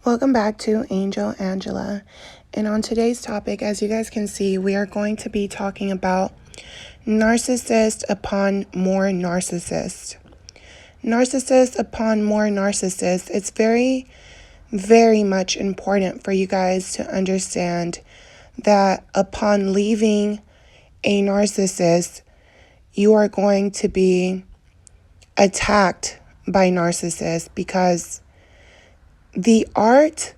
Welcome back to Angel Angela. And on today's topic, as you guys can see, we are going to be talking about narcissist upon more narcissist. Narcissist upon more narcissist. It's very, very much important for you guys to understand that upon leaving a narcissist, you are going to be attacked by narcissists because the art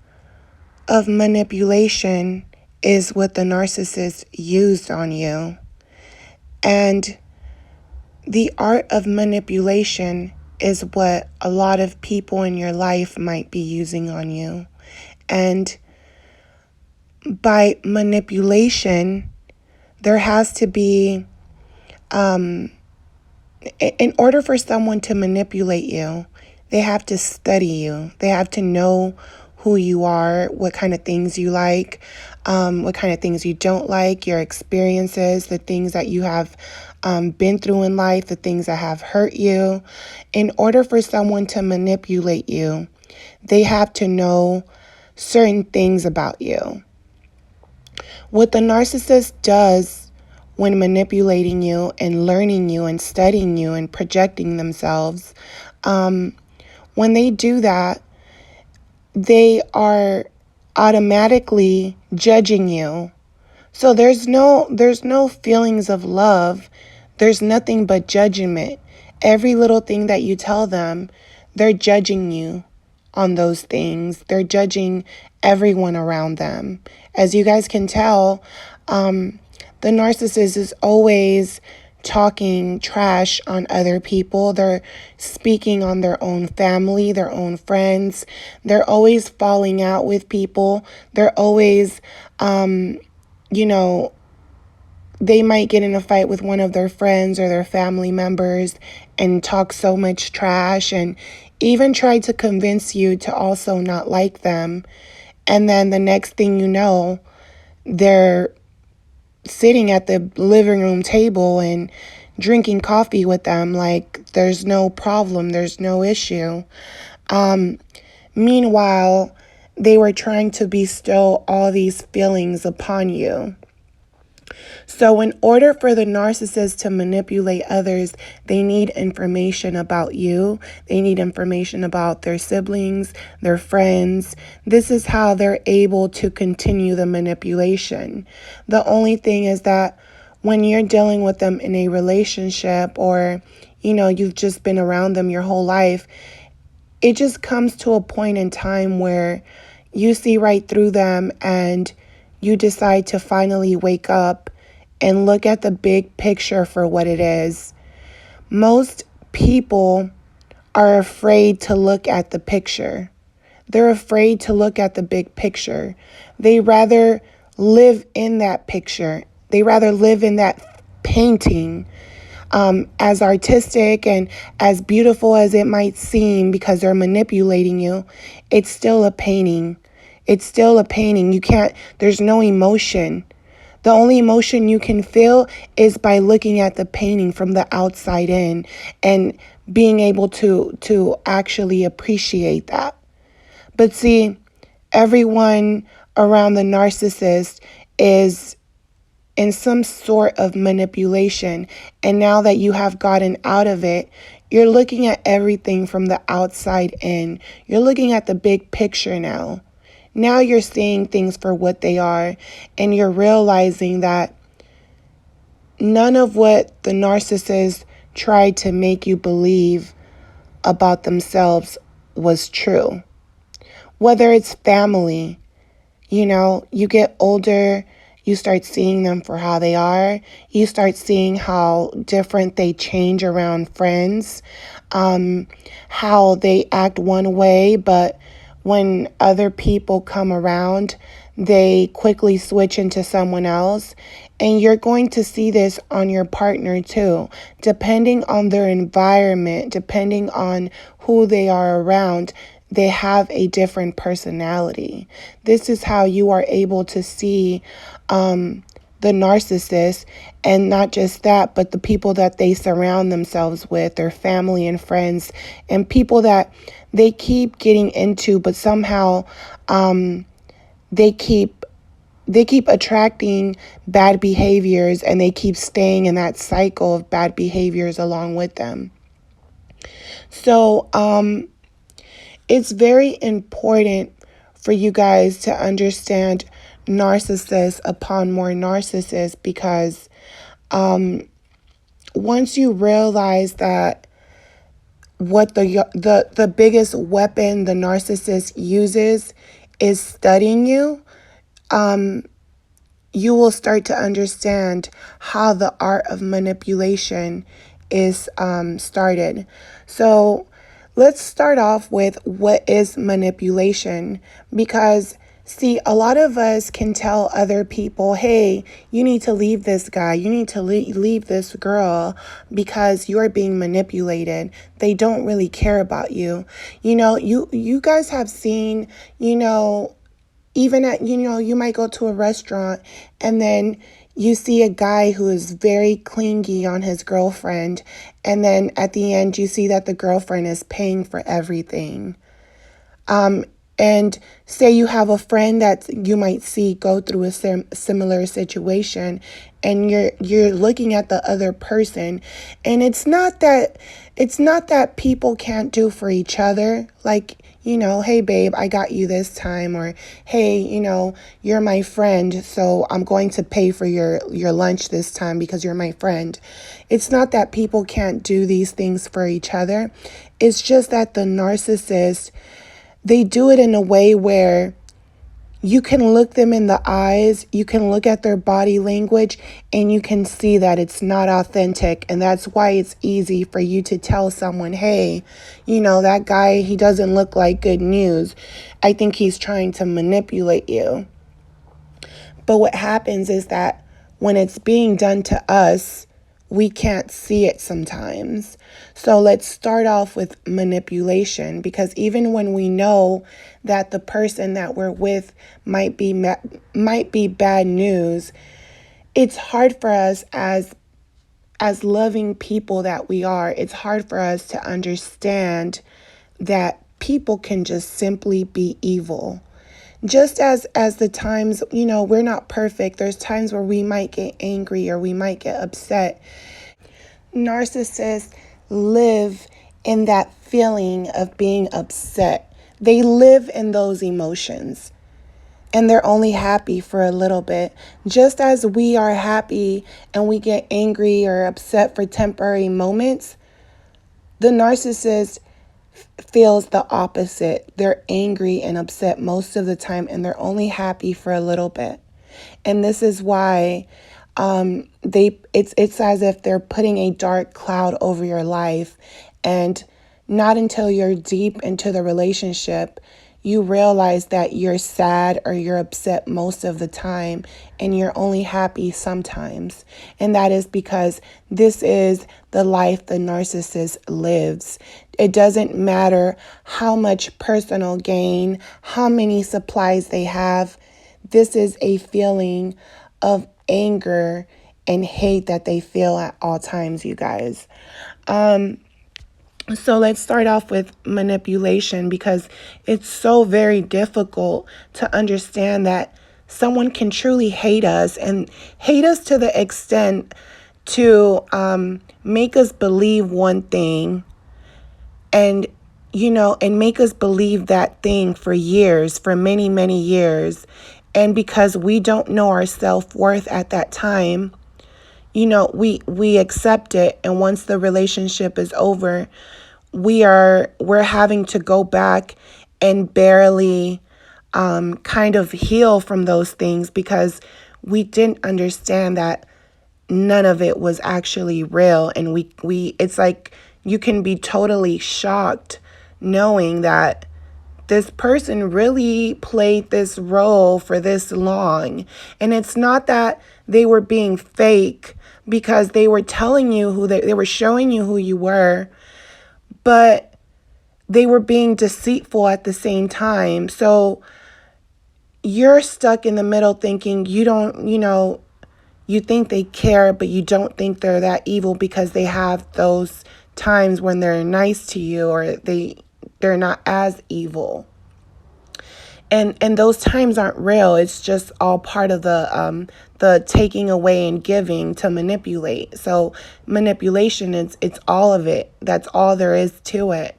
of manipulation is what the narcissist used on you. And the art of manipulation is what a lot of people in your life might be using on you. And by manipulation, there has to be, in order for someone to manipulate you, they have to study you. They have to know who you are, what kind of things you like, what kind of things you don't like, your experiences, the things that you have been through in life, the things that have hurt you. In order for someone to manipulate you, they have to know certain things about you. What the narcissist does when manipulating you and learning you and studying you and projecting themselves, when they do that, they are automatically judging you. So there's no feelings of love. There's nothing but judgment. Every little thing that you tell them, they're judging you on those things. They're judging everyone around them. As you guys can tell, the narcissist is always talking trash on other people. They're speaking on their own family, their own friends. They're always falling out with people. They're always, they might get in a fight with one of their friends or their family members and talk so much trash and even try to convince you to also not like them. And then the next thing you know, they're sitting at the living room table and drinking coffee with them like there's no problem, there's no issue. Meanwhile, they were trying to bestow all these feelings upon you. So in order for the narcissist to manipulate others, they need information about you. They need information about their siblings, their friends. This is how they're able to continue the manipulation. The only thing is that when you're dealing with them in a relationship or, you've just been around them your whole life, it just comes to a point in time where you see right through them and you decide to finally wake up and look at the big picture for what it is. Most people are afraid to look at the picture. They're afraid to look at the big picture. They rather live in that picture. They rather live in that painting. As artistic and as beautiful as it might seem because they're manipulating you, it's still a painting. It's still a painting. There's no emotion. The only emotion you can feel is by looking at the painting from the outside in and being able to actually appreciate that. But see, everyone around the narcissist is in some sort of manipulation. And now that you have gotten out of it, you're looking at everything from the outside in. You're looking at the big picture now. Now you're seeing things for what they are, and you're realizing that none of what the narcissist tried to make you believe about themselves was true. Whether it's family, you get older, you start seeing them for how they are. You start seeing how different they change around friends, how they act one way, but when other people come around, they quickly switch into someone else. And you're going to see this on your partner too, depending on their environment, depending on who they are around. They have a different personality. This is how you are able to see the narcissist, and not just that, but the people that they surround themselves with, their family and friends, and people that they keep getting into, but somehow they keep attracting bad behaviors, and they keep staying in that cycle of bad behaviors along with them. So it's very important for you guys to understand narcissists upon more narcissists, because once you realize that what the biggest weapon the narcissist uses is studying you, you will start to understand how the art of manipulation is started. So let's start off with what is manipulation, because see, a lot of us can tell other people, hey, you need to leave this guy, you need to leave this girl because you're being manipulated. They don't really care about you. You guys have seen, even at, you might go to a restaurant and then you see a guy who is very clingy on his girlfriend, and then at the end you see that the girlfriend is paying for everything. And say you have a friend that you might see go through a similar situation, and you're looking at the other person, and it's not that people can't do for each other, like, hey babe, I got you this time, or hey, you're my friend, so I'm going to pay for your lunch this time because you're my friend. It's not that people can't do these things for each other. It's just that the narcissist, they do it in a way where you can look them in the eyes, you can look at their body language, and you can see that it's not authentic. And that's why it's easy for you to tell someone, hey, that guy, he doesn't look like good news. I think he's trying to manipulate you. But what happens is that when it's being done to us, we can't see it sometimes. So let's start off with manipulation, because even when we know that the person that we're with might be bad news, it's hard for us as loving people that we are. It's hard for us to understand that people can just simply be evil. Just as the times, we're not perfect. There's times where we might get angry or we might get upset. Narcissists live in that feeling of being upset. They live in those emotions, and they're only happy for a little bit. Just as we are happy and we get angry or upset for temporary moments, the narcissist feels the opposite. They're angry and upset most of the time, and they're only happy for a little bit. And this is why it's as if they're putting a dark cloud over your life, and not until you're deep into the relationship you realize that you're sad or you're upset most of the time, and you're only happy sometimes. And that is because this is the life the narcissist lives. It doesn't matter how much personal gain, how many supplies they have. This is a feeling of anger and hate that they feel at all times, you guys. So let's start off with manipulation, because it's so very difficult to understand that someone can truly hate us, and hate us to the extent to make us believe one thing, and and make us believe that thing for years, for many, many years. And because we don't know our self-worth at that time, we accept it. And once the relationship is over, we're having to go back and barely kind of heal from those things, because we didn't understand that none of it was actually real. And we it's like you can be totally shocked knowing that this person really played this role for this long. And it's not that they were being fake, because they were telling you they were showing you who you were, but they were being deceitful at the same time. So you're stuck in the middle thinking you don't you think they care, but you don't think they're that evil because they have those times when they're nice to you, or they're not as evil. And those times aren't real. It's just all part of the taking away and giving to manipulate. So manipulation, it's all of it. That's all there is to it.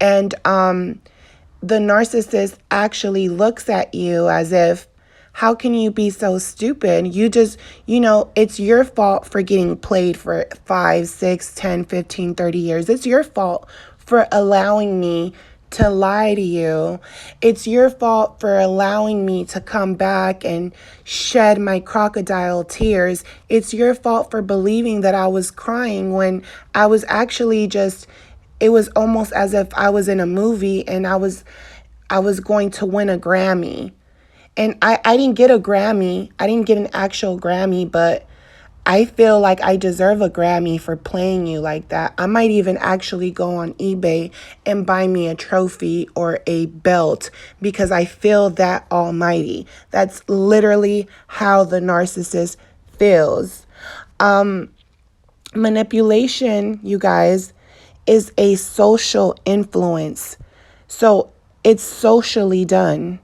And the narcissist actually looks at you as if, how can you be so stupid? You just, it's your fault for getting played for 5, 6, 10, 15, 30 years. It's your fault for allowing me to lie to you. It's your fault for allowing me to come back and shed my crocodile tears. It's your fault for believing that I was crying when I was actually just, it was almost as if I was in a movie and I was going to win a Grammy. And I didn't get a Grammy. I didn't get an actual Grammy, but I feel like I deserve a Grammy for playing you like that. I might even actually go on eBay and buy me a trophy or a belt because I feel that almighty. That's literally how the narcissist feels. Manipulation, you guys, is a social influence. So it's socially done.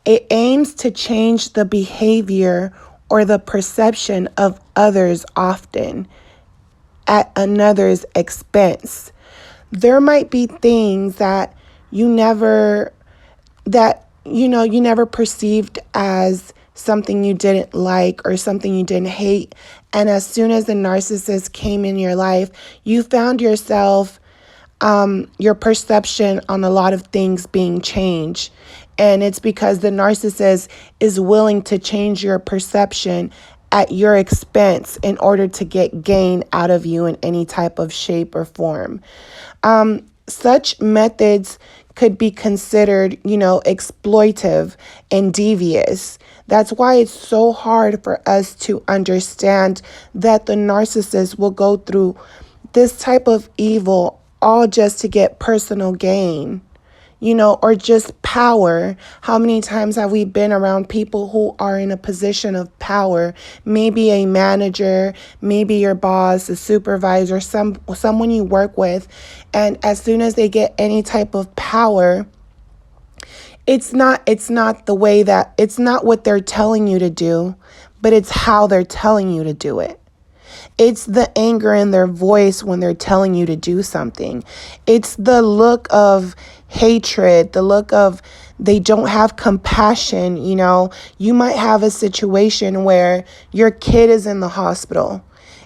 It aims to change the behavior or the perception of others, often at another's expense. There might be things that you never perceived as something you didn't like or something you didn't hate. And as soon as the narcissist came in your life, you found yourself, your perception on a lot of things being changed. And it's because the narcissist is willing to change your perception at your expense in order to get gain out of you in any type of shape or form. Such methods could be considered, exploitive and devious. That's why it's so hard for us to understand that the narcissist will go through this type of evil all just to get personal gain. Or just power. How many times have we been around people who are in a position of power? Maybe a manager, maybe your boss, a supervisor, someone you work with. And as soon as they get any type of power, it's not what they're telling you to do, but it's how they're telling you to do it. It's the anger in their voice when they're telling you to do something. It's the look of hatred, the look of they don't have compassion. You might have a situation where your kid is in the hospital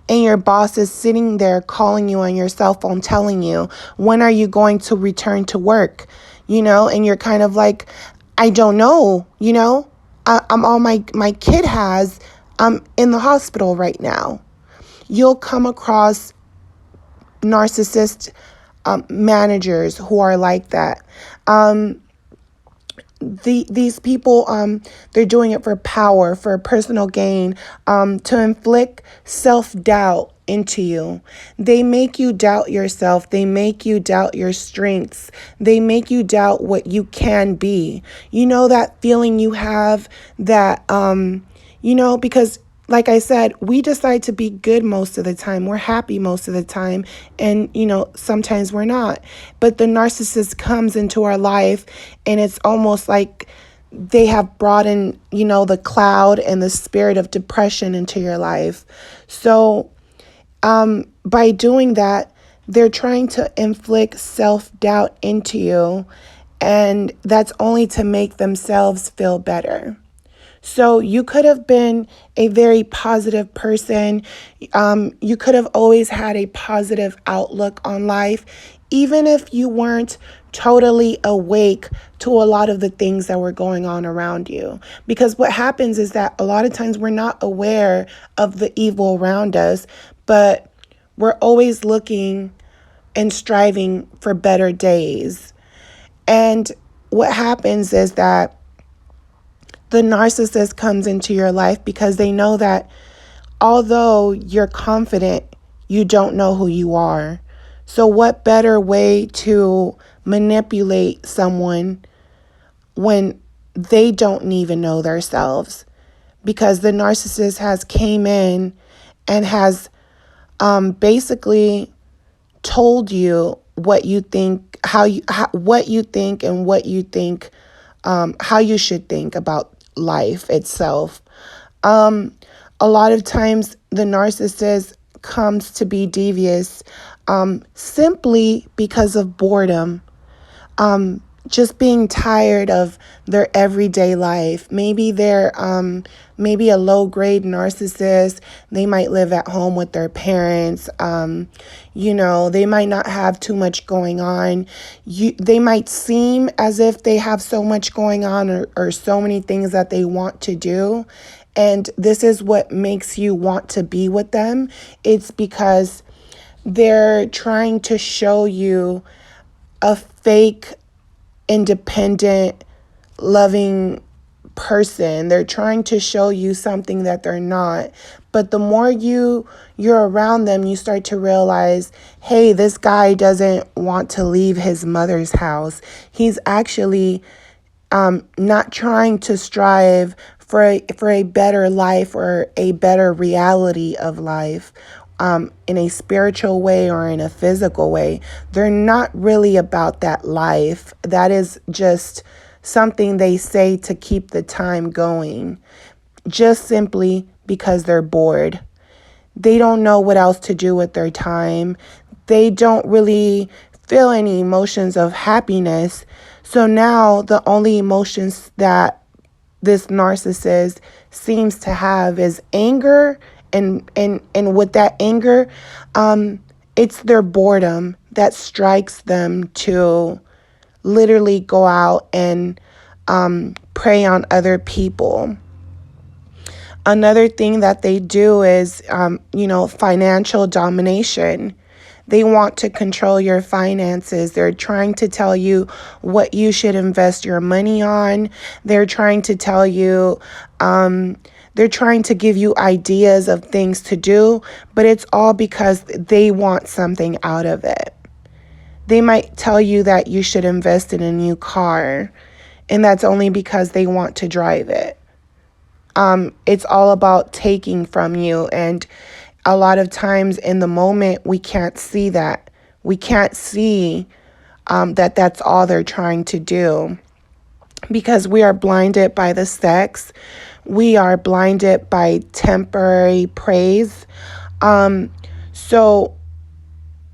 and your boss is sitting there calling you on your cell phone telling you, when are you going to return to work? And you're kind of like, I don't know, I'm all my kid has, I'm in the hospital right now. You'll come across narcissist managers who are like that. These people, they're doing it for power, for personal gain, to inflict self-doubt into you. They make you doubt yourself. They make you doubt your strengths. They make you doubt what you can be. That feeling you have that, because like I said, we decide to be good most of the time. We're happy most of the time. And, sometimes we're not. But the narcissist comes into our life and it's almost like they have brought in, the cloud and the spirit of depression into your life. So by doing that, they're trying to inflict self-doubt into you. And that's only to make themselves feel better. So you could have been a very positive person. You could have always had a positive outlook on life, even if you weren't totally awake to a lot of the things that were going on around you. Because what happens is that a lot of times we're not aware of the evil around us, but we're always looking and striving for better days. And what happens is that the narcissist comes into your life because they know that although you're confident, you don't know who you are. So what better way to manipulate someone when they don't even know themselves? because the narcissist has came in and has basically told you what you think, what you think, and what you think, how you should think about life itself. A lot of times the narcissist comes to be devious simply because of boredom, just being tired of their everyday life. Maybe they're maybe a low grade narcissist. They might live at home with their parents. They might not have too much going on. They might seem as if they have so much going on, or so many things that they want to do. And this is what makes you want to be with them. It's because they're trying to show you a fake, independent, loving person. They're trying to show you something that they're not. But the more you're around them, you start to realize, hey, this guy doesn't want to leave his mother's house. He's actually not trying to strive for a better life or a better reality of life, in a spiritual way or in a physical way. They're not really about that life. That is just something they say to keep the time going, just simply because they're bored. They don't know what else to do with their time. They don't really feel any emotions of happiness. So now the only emotions that this narcissist seems to have is anger, and with that anger, it's their boredom that strikes them to literally go out and prey on other people. Another thing that they do is, financial domination. They want to control your finances. They're trying to tell you what you should invest your money on. They're trying to tell you, they're trying to give you ideas of things to do, but it's all because they want something out of it. They might tell you that you should invest in a new car, and that's only because they want to drive it. It's all about taking from you, and a lot of times in the moment, we can't see that. We can't see that that's all they're trying to do, because we are blinded by the sex. We are blinded by temporary praise. So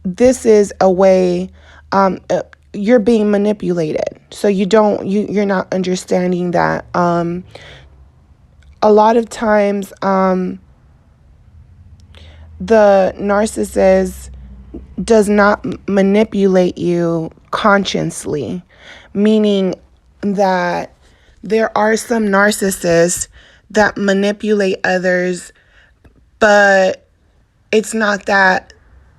this is a way, you're being manipulated. So you're not understanding that. A lot of times, the narcissist does not manipulate you consciously, meaning that there are some narcissists that manipulate others, but it's not that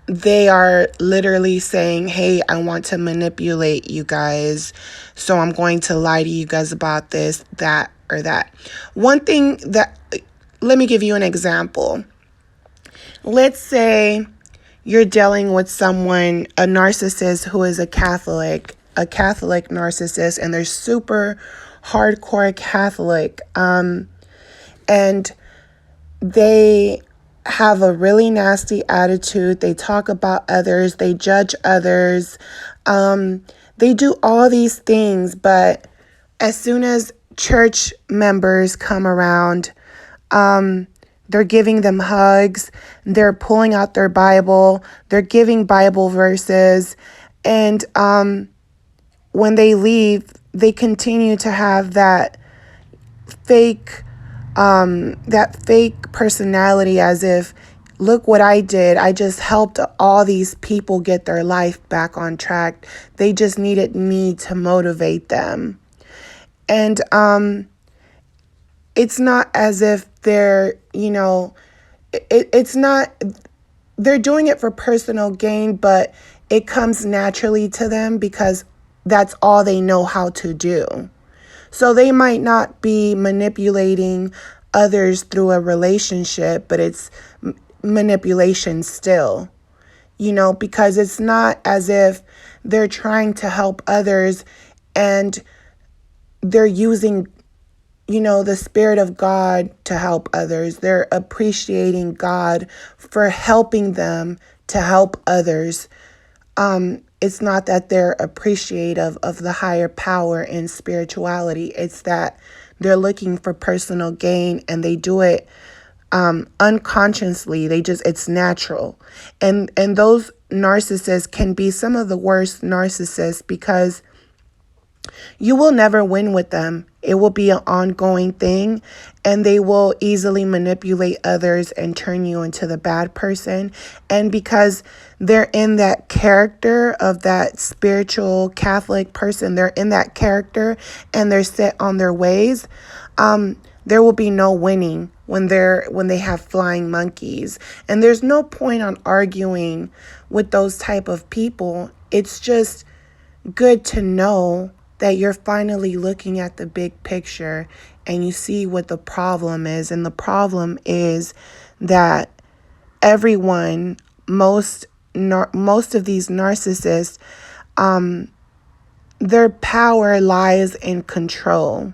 they are literally saying, hey, I want to manipulate you guys, so I'm going to lie to you guys about this, that, or that. Let me give you an example. Let's say you're dealing with someone, a narcissist who is a Catholic narcissist, and they're super hardcore Catholic, and they have a really nasty attitude. They talk about others. They judge others. They do all these things, but as soon as church members come around, they're giving them hugs. They're pulling out their Bible. They're giving Bible verses. And when they leave, they continue to have that fake personality, as if, look what I did. I just helped all these people get their life back on track. They just needed me to motivate them. And it's not as if they're, it's not, they're doing it for personal gain, but it comes naturally to them because that's all they know how to do. So they might not be manipulating others through a relationship, but it's manipulation still, because it's not as if they're trying to help others and they're using the Spirit of God to help others. They're appreciating God for helping them to help others. It's not that they're appreciative of the higher power in spirituality. It's that they're looking for personal gain, and they do it unconsciously. It's natural. And those narcissists can be some of the worst narcissists, because you will never win with them. It will be an ongoing thing, and they will easily manipulate others and turn you into the bad person. And because they're in that character of that spiritual Catholic person, they're in that character and they're set on their ways, there will be no winning when they have flying monkeys. And there's no point on arguing with those type of people. It's just good to know that you're finally looking at the big picture and you see what the problem is. And the problem is that everyone, most of these narcissists, their power lies in control.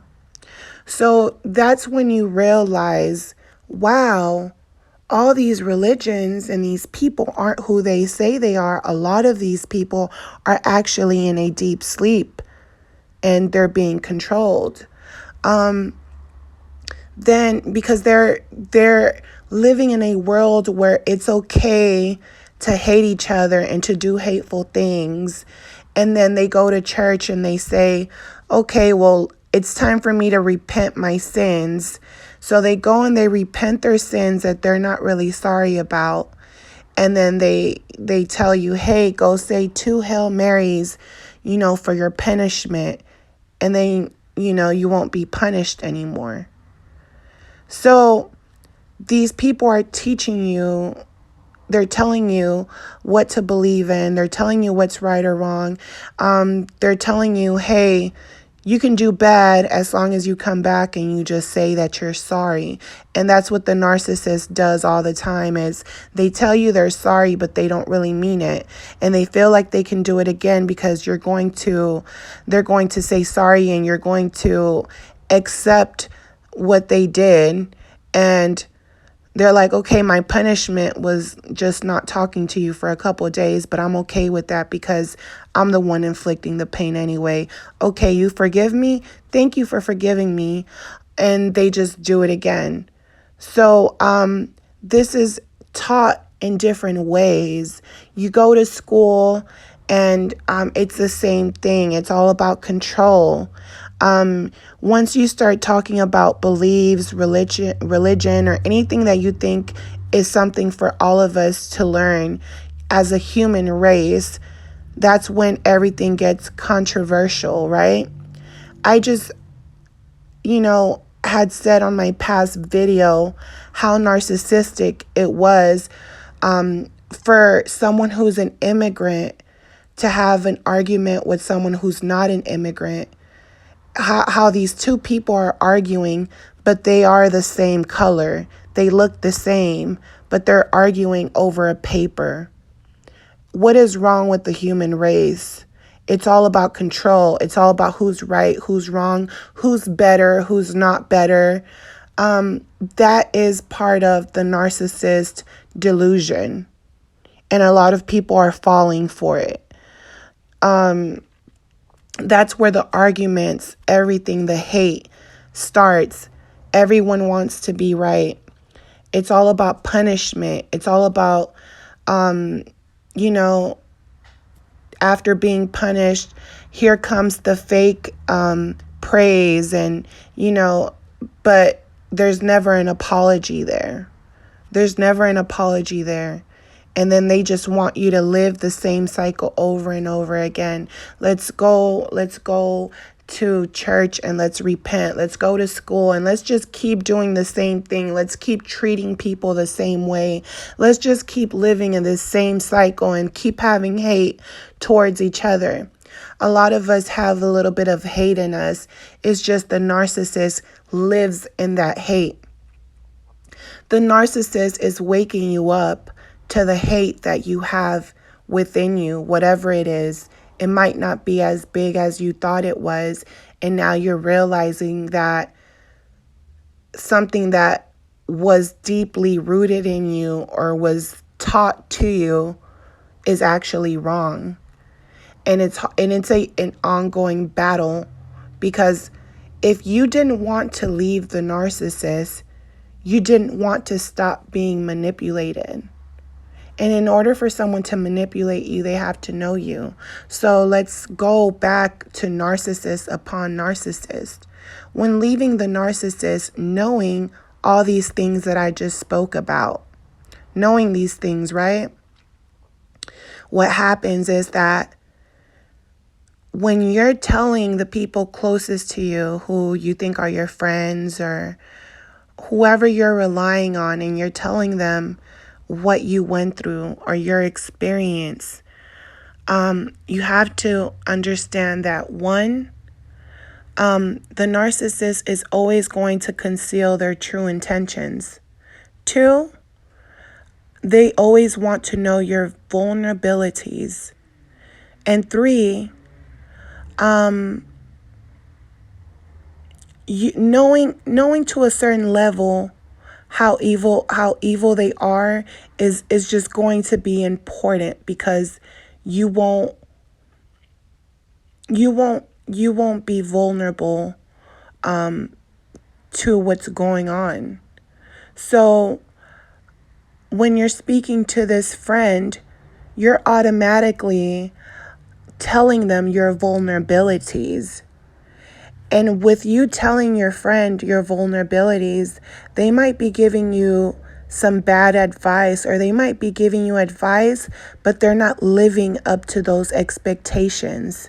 So that's when you realize, wow, all these religions and these people aren't who they say they are. A lot of these people are actually in a deep sleep and they're being controlled. Then because they're living in a world where it's okay to hate each other and to do hateful things. And then they go to church and they say, okay, well, it's time for me to repent my sins. So they go and they repent their sins that they're not really sorry about. And then they tell you, hey, go say 2 Hail Marys, for your punishment. And then, you won't be punished anymore. So these people are teaching you, they're telling you what to believe in. They're telling you what's right or wrong. They're telling you, hey, you can do bad as long as you come back and you just say that you're sorry. And that's what the narcissist does all the time, is they tell you they're sorry, but they don't really mean it. And they feel like they can do it again because they're going to say sorry and you're going to accept what they did. And they're like, okay, my punishment was just not talking to you for a couple of days, but I'm okay with that because I'm the one inflicting the pain anyway. Okay, you forgive me? Thank you for forgiving me. And they just do it again. So this is taught in different ways. You go to school and it's the same thing. It's all about control. Once you start talking about beliefs, religion, or anything that you think is something for all of us to learn as a human race, that's when everything gets controversial, right? I just, had said on my past video how narcissistic it was for someone who's an immigrant to have an argument with someone who's not an immigrant. How these two people are arguing, but they are the same color. They look the same, but they're arguing over a paper. What is wrong with the human race? It's all about control. It's all about who's right, who's wrong, who's better, who's not better. That is part of the narcissist delusion. And a lot of people are falling for it. That's where the arguments, everything, the hate starts. Everyone wants to be right. It's all about punishment. It's all about, after being punished, here comes the fake praise and, but there's never an apology there. There's never an apology there. And then they just want you to live the same cycle over and over again. Let's go to church and let's repent. Let's go to school and let's just keep doing the same thing. Let's keep treating people the same way. Let's just keep living in this same cycle and keep having hate towards each other. A lot of us have a little bit of hate in us. It's just the narcissist lives in that hate. The narcissist is waking you up to the hate that you have within you, whatever it is. It might not be as big as you thought it was. And now you're realizing that something that was deeply rooted in you or was taught to you is actually wrong. And it's an ongoing battle, because if you didn't want to leave the narcissist, you didn't want to stop being manipulated. And in order for someone to manipulate you, they have to know you. So let's go back to narcissist upon narcissist. When leaving the narcissist, knowing all these things that I just spoke about, knowing these things, right? What happens is that when you're telling the people closest to you, who you think are your friends or whoever you're relying on, and you're telling them what you went through or your experience, you have to understand that one, the narcissist is always going to conceal their true intentions. Two, they always want to know your vulnerabilities. And three, knowing to a certain level how evil they are is just going to be important, because you won't be vulnerable to what's going on. So when you're speaking to this friend, you're automatically telling them your vulnerabilities. And with you telling your friend your vulnerabilities, they might be giving you some bad advice, or they might be giving you advice, but they're not living up to those expectations.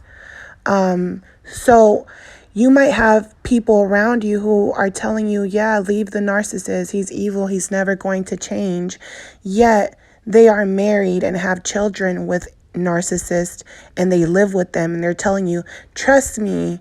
So you might have people around you who are telling you, yeah, leave the narcissist. He's evil. He's never going to change. Yet they are married and have children with narcissists, and they live with them, and they're telling you, trust me,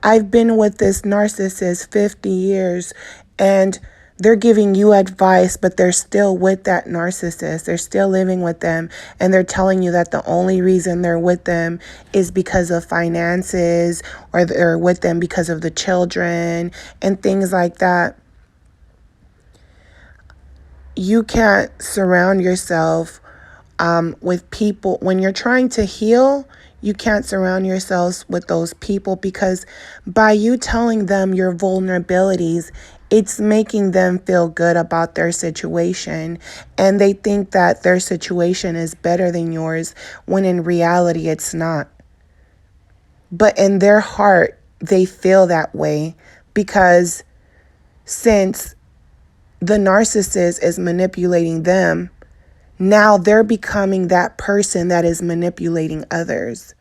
I've been with this narcissist 50 years, and they're giving you advice, but they're still with that narcissist. They're still living with them, and they're telling you that the only reason they're with them is because of finances, or they're with them because of the children and things like that. You can't surround yourself with people. When you're trying to heal, you can't surround yourselves with those people, because by you telling them your vulnerabilities, it's making them feel good about their situation, and they think that their situation is better than yours, when in reality it's not. But in their heart, they feel that way, because since the narcissist is manipulating them, now they're becoming that person that is manipulating others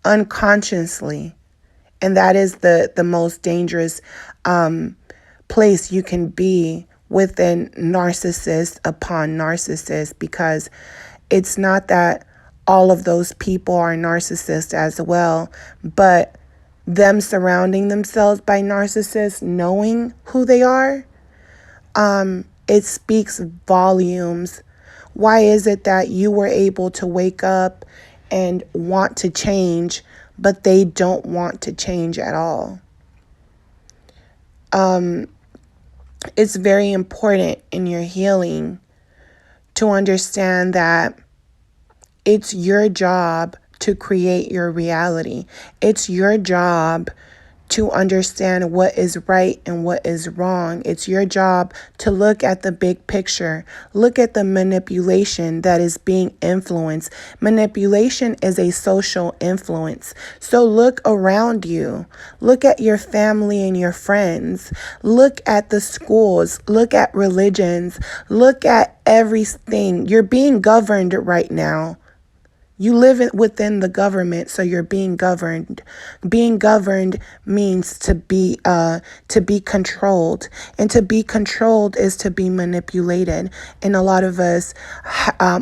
unconsciously. And that is the most dangerous place you can be within narcissist upon narcissist, because it's not that all of those people are narcissists as well, but them surrounding themselves by narcissists, knowing who they are, it speaks volumes. Why is it that you were able to wake up and want to change, but they don't want to change at all? It's very important in your healing to understand that it's your job to create your reality. It's your job to understand what is right and what is wrong. It's your job to look at the big picture. Look at the manipulation that is being influenced. Manipulation is a social influence. So look around you. Look at your family and your friends. Look at the schools. Look at religions. Look at everything. You're being governed right now. You live within the government, so you're being governed. Being governed means to be controlled, and to be controlled is to be manipulated. And a lot of us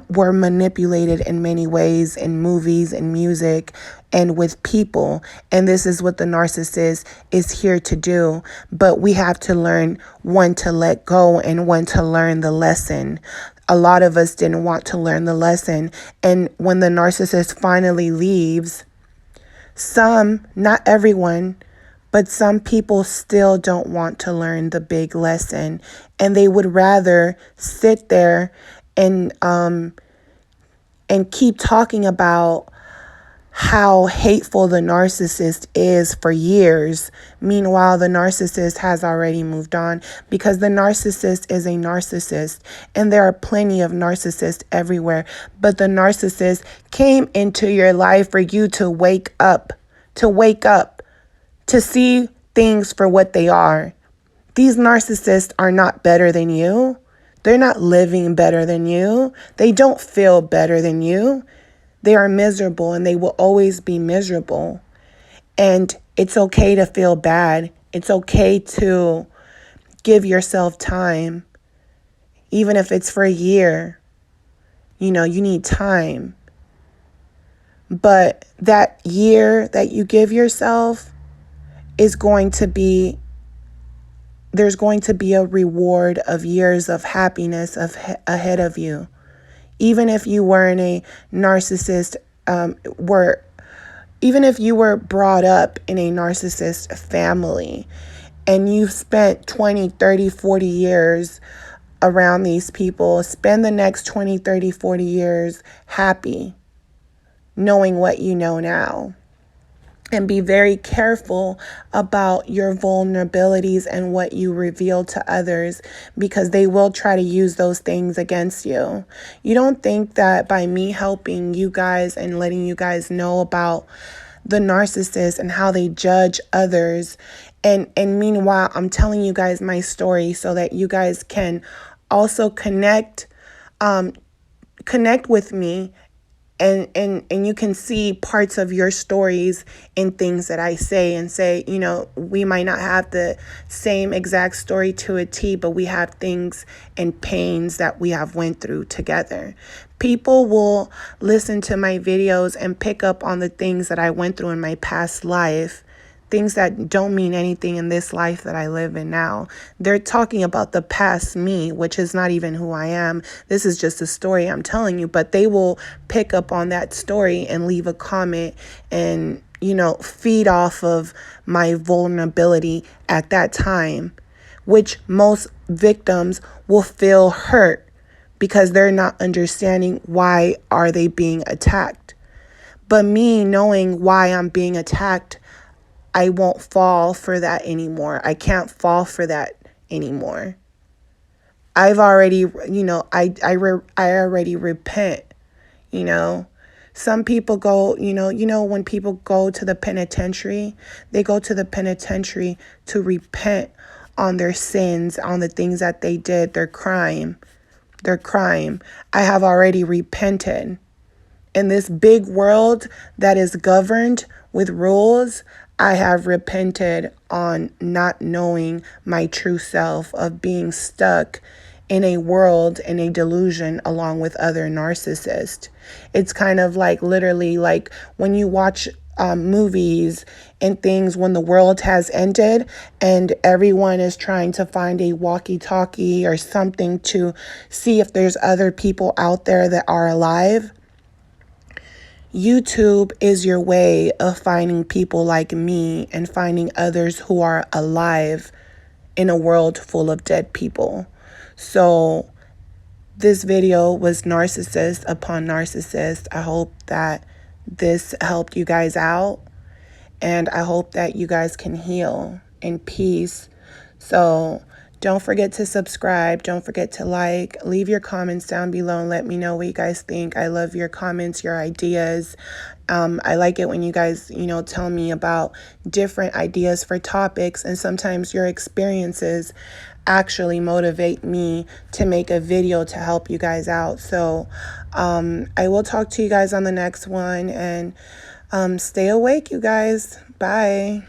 were manipulated in many ways, in movies and music and with people. And this is what the narcissist is here to do. But we have to learn when to let go and when to learn the lesson. A lot of us didn't want to learn the lesson. And when the narcissist finally leaves, some, not everyone, But some people still don't want to learn the big lesson, and they would rather sit there and keep talking about how hateful the narcissist is for years. Meanwhile, the narcissist has already moved on, because the narcissist is a narcissist, and there are plenty of narcissists everywhere. But the narcissist came into your life for you to wake up, to see things for what they are. These narcissists are not better than you. They're not living better than you. They don't feel better than you. They are miserable, and they will always be miserable. And it's okay to feel bad. It's okay to give yourself time, even if it's for a year. You need time. But that year that you give yourself is there's going to be a reward of years of happiness ahead of you. Even if you weren't a narcissist, even if you were brought up in a narcissist family and you've spent 20, 30, 40 years around these people, spend the next 20, 30, 40 years happy, knowing what you know now. And be very careful about your vulnerabilities and what you reveal to others, because they will try to use those things against you. You don't think that by me helping you guys and letting you guys know about the narcissist and how they judge others, and meanwhile, I'm telling you guys my story so that you guys can also connect with me. And you can see parts of your stories in things that I say, and say, we might not have the same exact story to a T, but we have things and pains that we have went through together. People will listen to my videos and pick up on the things that I went through in my past life, things that don't mean anything in this life that I live in now. They're talking about the past me, which is not even who I am. This is just a story I'm telling you, but they will pick up on that story and leave a comment and, feed off of my vulnerability at that time, which most victims will feel hurt because they're not understanding why are they being attacked. But me knowing why I'm being attacked, I won't fall for that anymore. I can't fall for that anymore. I've already, I already repent, Some people go, when people go to the penitentiary, they go to the penitentiary to repent on their sins, on the things that they did, their crime. I have already repented. In this big world that is governed with rules, I have repented on not knowing my true self, of being stuck in a world, in a delusion, along with other narcissists. It's kind of like literally like when you watch movies and things, when the world has ended and everyone is trying to find a walkie-talkie or something to see if there's other people out there that are alive. YouTube is your way of finding people like me and finding others who are alive in a world full of dead people. So this video was narcissist upon narcissist. I hope that this helped you guys out, and I hope that you guys can heal in peace. So don't forget to subscribe. Don't forget to like. Leave your comments down below and let me know what you guys think. I love your comments, your ideas. I like it when you guys, tell me about different ideas for topics, and sometimes your experiences actually motivate me to make a video to help you guys out. So I will talk to you guys on the next one, and stay awake, you guys. Bye.